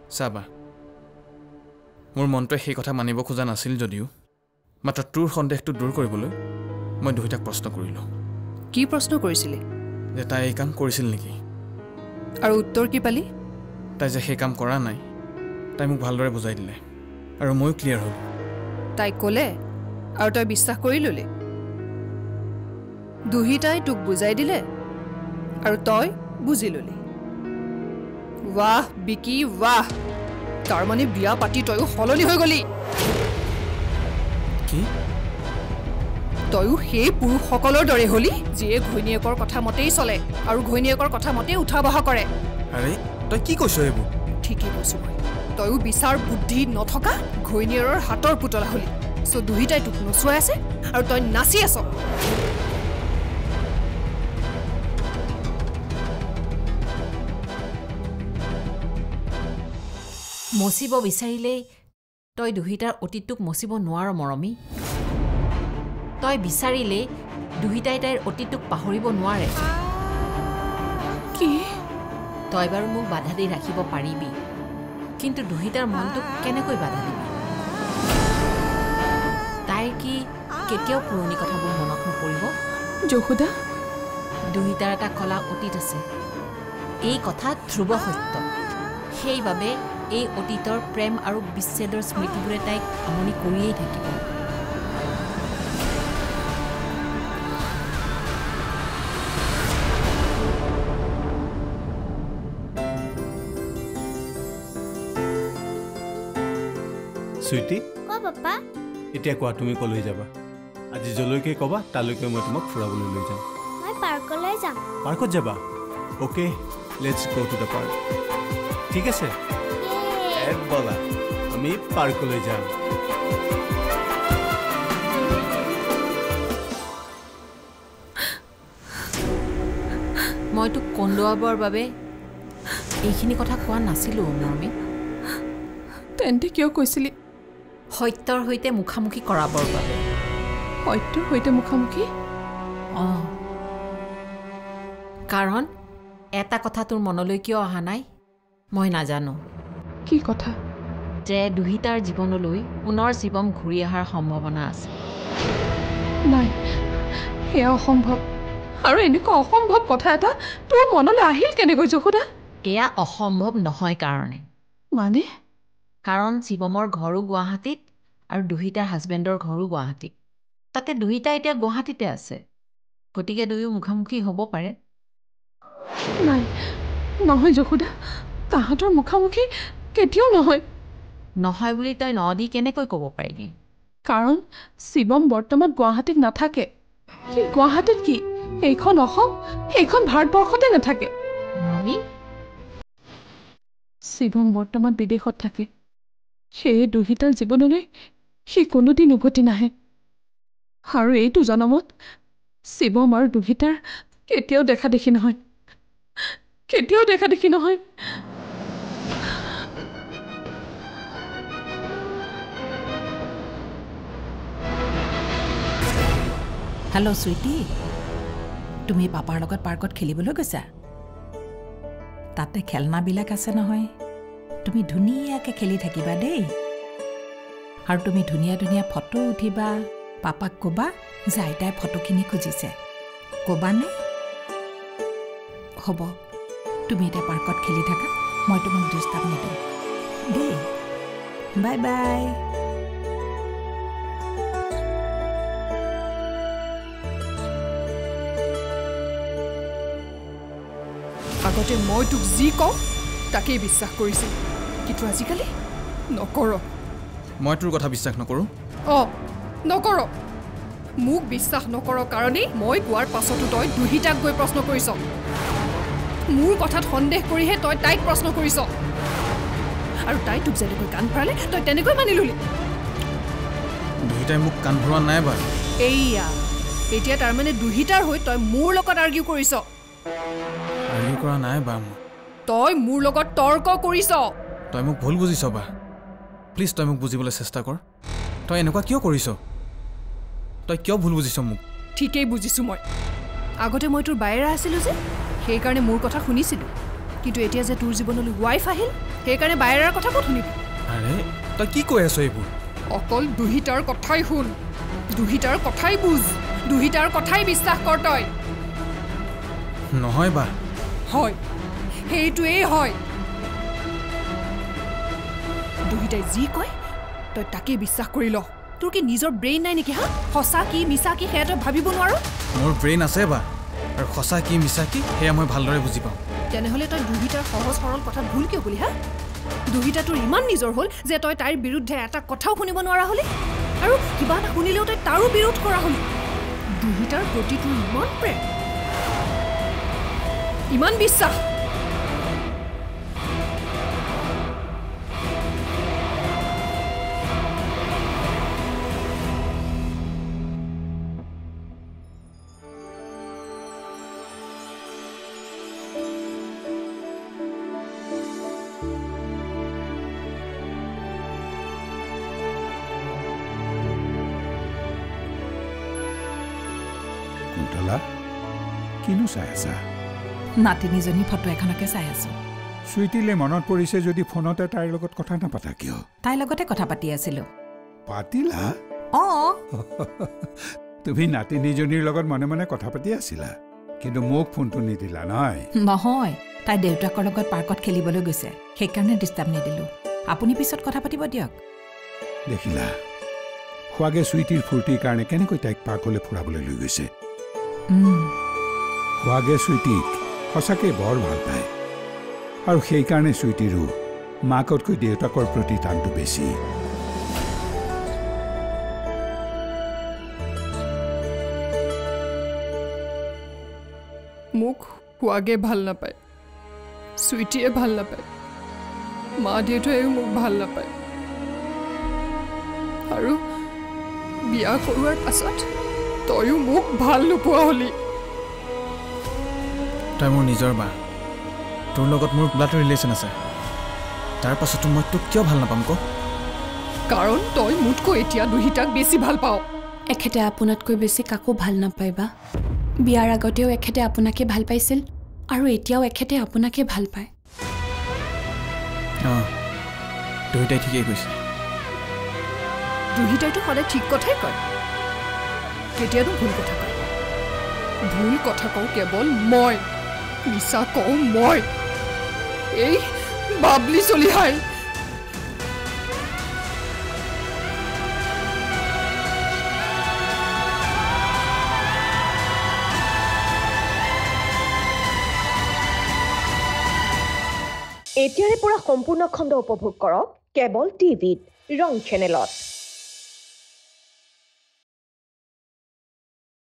চাবা মোৰ মনটোৱে সেই কথা মানিব খোজা নাছিল যদিও মাত্ৰ তোৰ সন্দেহটো দূৰ কৰিবলৈ মই দুহিতাক প্ৰশ্ন কৰিলোঁ কি প্ৰশ্ন কৰিছিলি যে তাই এই কাম কৰিছিল নেকি আৰু উত্তৰ কি পালি তাই যে সেই কাম কৰা নাই তাই মোক ভালদৰে বুজাই দিলে আৰু ময়ো ক্লিয়াৰ হ'ল তাই ক'লে আৰু তই বিশ্বাস কৰি ল'লি দুহিতাই তোক বুজাই দিলে আৰু তই বুজি ল'লি ৱাহ বিকি ৱাহ তাৰমানে বিয়া পাতি তয়ো সলনি হৈ গলি কি তয়ো সেই পুৰুষসকলৰ দৰে হলি যিয়ে ঘৈণীয়েকৰ কথা মতেই চলে আৰু ঘৈণীয়েকৰ কথা মতেই উঠা বহা কৰে আৰে তই কি কৈছ এইবোৰ ঠিকেই কৈছোঁ মই তয়ো বিচাৰ বুদ্ধি নথকা ঘৈণীয়েৰৰ হাতৰ পুতলা হলি চ' দুহিতাই তোক নচুৱাই আছে আৰু তই নাচি আছ মচিব বিচাৰিলেই তই দুহিতাৰ অতীতটোক মচিব নোৱাৰ মৰমী তই বিচাৰিলেই দুহিতাই তাইৰ অতীতটোক পাহৰিব নোৱাৰে কি তই বাৰু মোক বাধা দি ৰাখিব পাৰিবি কিন্তু দুহিতাৰ মনটোক কেনেকৈ বাধা দিবি তাইৰ কি কেতিয়াও পুৰণি কথাবোৰ মনত নপৰিব যশোদা দুহিতাৰ এটা কলা অতীত আছে এই কথা ধ্ৰুৱ সত্য সেইবাবে এই অতীতৰ প্ৰেম আৰু বিচ্ছেদৰ স্মৃতিবোৰে তাইক আমনি কৰিয়েই থাকিব সুইটি কোৱা পাপা এতিয়া কোৱা তুমি কলৈ যাবা আজি যলৈকে ক'বা তালৈকে মই তোমাক ফুৰাবলৈ লৈ যাম মই পাৰ্কলৈ যাম পাৰ্কত যাবা okay let's go to the park ঠিক আছে বলা আমি পাৰ্কলৈ যাম মই তোক কন্দুৱাবৰ বাবে এইখিনি কথা কোৱা নাছিলোঁ মৰমী তেন্তে কিয় কৈছিলি সত্যৰ সৈতে মুখামুখি কৰাবৰ বাবে সত্যৰ সৈতে মুখামুখি অঁ কাৰণ এটা কথা তোৰ মনলৈ কিয় অহা নাই মই নাজানো কি কথা যে দুহিতাৰ জীৱনলৈ পুনৰ জীৱম ঘূৰি অহাৰ সম্ভাৱনা আছে নাই সেয়া অসম্ভৱ আৰু এনেকুৱা অসম্ভৱ কথা এটা তোৰ মনলৈ আহিল কেনেকৈ যশোদা এয়া অসম্ভৱ নহয় কাৰণে মানে কাৰণ শিৱমৰ ঘৰো গুৱাহাটীত আৰু দুহিতাৰ হাজবেণ্ডৰ ঘৰো গুৱাহাটীত তাতে দুহিতা এতিয়া গুৱাহাটীতে আছে গতিকে দুয়ো মুখামুখি হ'ব পাৰে নাই নহয় যশোদা তাহাঁতৰ মুখামুখি কেতিয়াও নহয় নহয় বুলি তই নদী কেনেকৈ ক'ব পাৰিবি কাৰণ শিৱম বৰ্তমান গুৱাহাটীত নাথাকে সি গুৱাহাটীত কি এইখন অসম এইখন ভাৰতবৰ্ষতে নাথাকে নদী শিৱম বৰ্তমান বিদেশত থাকে সেয়ে দুহিতাৰ জীৱনলৈ সি কোনোদিন উভতি নাহে আৰু এইটো জনমত শিৱম আৰু দুহিতাৰ কেতিয়াও দেখা দেখি নহয় হেল্ল' সুইটি তুমি পাপাৰ লগত পাৰ্কত খেলিবলৈ গৈছা তাতে খেলনাবিলাক আছে নহয় তুমি ধুনীয়াকৈ খেলি থাকিবা দেই আৰু তুমি ধুনীয়া ধুনীয়া ফটো উঠিবা পাপাক ক'বা যে আইতাই ফটোখিনি খুজিছে ক'বানে হ'ব তুমি এতিয়া পাৰ্কত খেলি থাকা মই তোমাক ডিষ্টাৰ্ব নিদিওঁ দেই বাই বাই আগতে মই তোক যি কওঁ তাকেই বিশ্বাস কৰিছিল কিন্তু আজিকালি নকৰ মই তোৰ কথা বিশ্বাস নকৰোঁ অঁ নকৰ মোক বিশ্বাস নকৰ কাৰণেই মই কোৱাৰ পাছতো তই দুহিতাক গৈ প্ৰশ্ন কৰিছ মোৰ কথাত সন্দেহ কৰিহে তই তাইক প্ৰশ্ন কৰিছ আৰু তাই তোক যেনেকৈ কাণ ভৰালে তই তেনেকৈ মানি ললি দুহিতাই মোক কাণ ভৰোৱা নাই বাৰু এইয়া এতিয়া তাৰমানে দুহিতাৰ হৈ তই মোৰ লগত আৰ্গিউ কৰিছ আৰ্গিউ কৰা নাই বা মই তই মোৰ লগত তৰ্ক কৰিছ তই মোক ভুল বুজিছ বা প্লিজ তই মোক বুজিবলৈ চেষ্টা কৰ তই এনেকুৱা কিয় কৰিছ তই কিয় ভুল বুজিছ মোক ঠিকেই বুজিছোঁ মই আগতে মই তোৰ বায়েৰা আছিলোঁ যে সেইকাৰণে মোৰ কথা শুনিছিলোঁ কিন্তু এতিয়া যে তোৰ জীৱনলৈ ৱাইফ আহিল সেইকাৰণে বায়েৰাৰ কথা ক'ত শুনিবি আৰে তই কি কৈ আছ এইবোৰ অকল দুহিতাৰ কথাই শুন দুহিতাৰ কথাই বুজ দুহিতাৰ কথাই বিশ্বাস কৰ তই নহয় বা হয় সেইটোৱেই হয় দুহিতাই যি কয় তই তাকেই বিশ্বাস কৰি ল তোৰ কি নিজৰ ব্ৰেইন নাই নেকি হা সঁচা কি মিছা কি সেয়া তই ভাবিব নোৱাৰ মোৰ ব্ৰেইন আছে বা আৰু সঁচা কি মিছা কি সেয়া মই ভালদৰে বুজি পাওঁ তেনেহ'লে তই দুহিতাৰ সহজ সৰল কথাত ভুল কিয় বুলি হা দুহিতা তোৰ ইমান নিজৰ হ'ল যে তই তাইৰ বিৰুদ্ধে এটা কথাও শুনিব নোৱাৰা হলি আৰু কিবা এটা শুনিলেও তই তাৰো বিৰোধ কৰা হলি দুহিতাৰ প্ৰতি তোৰ ইমান প্ৰেম ইমান বিশ্বাস কুন্তলা কিনো চাই আছা নাতিনীজনী ফটো এখনকে চাই আছো চুইটিলে মনত পৰিছে যদি ফোনতে তাইৰ লগত কথা নাপাতা কিয় তাইৰ লগতে কথা পাতি আছিলো পাতিলা অঁ তুমি নাতিনীজনীৰ লগত মনে মনে কথা পাতি আছিলা কিন্তু মোক ফোনটো নিদিলা নহয় নহয় তাই দেউতাকৰ লগত পাৰ্কত খেলিবলৈ গৈছে সেইকাৰণে ডিষ্টাৰ্ব নিদিলো আপুনি পিছত কথা পাতিব দিয়ক দেখিলা খোৱাগে চুইটিৰ ফূৰ্তিৰ কাৰণে কেনেকৈ তাইক পাৰ্কলৈ ফুৰাবলৈ লৈ গৈছে খোৱাগে চুইটিক সঁচাকৈ বৰ ভাল পায় আৰু সেইকাৰণে চুইটিৰো মাকতকৈ দেউতাকৰ প্ৰতি টানটো বেছি মোক খোৱাগে ভাল নাপায় চুইটিয়ে ভাল নাপায় মা দেউতায়েও মোক ভাল নাপায় আৰু বিয়া কৰোৱাৰ পাছত তয়ো মোক ভাল নোপোৱা হলি তই মোৰ নিজৰ বা তোৰ লগত মোৰ ব্লাড ৰিলেশ্যন আছে তাৰ পাছতো মই তোক কিয় ভাল নাপাম ক কাৰণ তই মোতকৈ এতিয়া দুহিতাক বেছি ভাল পাওঁ এখেতে আপোনাতকৈ বেছি কাকো ভাল নাপায় বা বিয়াৰ আগতেও এখেতে আপোনাকে ভাল পাইছিল আৰু এতিয়াও এখেতে আপোনাকে ভাল পায় অঁ দুইটাই ঠিকেই কৈছে দুহিতাইতো সদায় ঠিক কথাই কয় কেতিয়ানো ভুল কথা কয় ভুল কথা কওঁ কেৱল মই মিছা কওঁ মই এই বাবলি চলিহাই এতিয়াৰে পৰা সম্পূৰ্ণ খণ্ড উপভোগ কৰক কেবল টিভিত ৰং চেনেলত।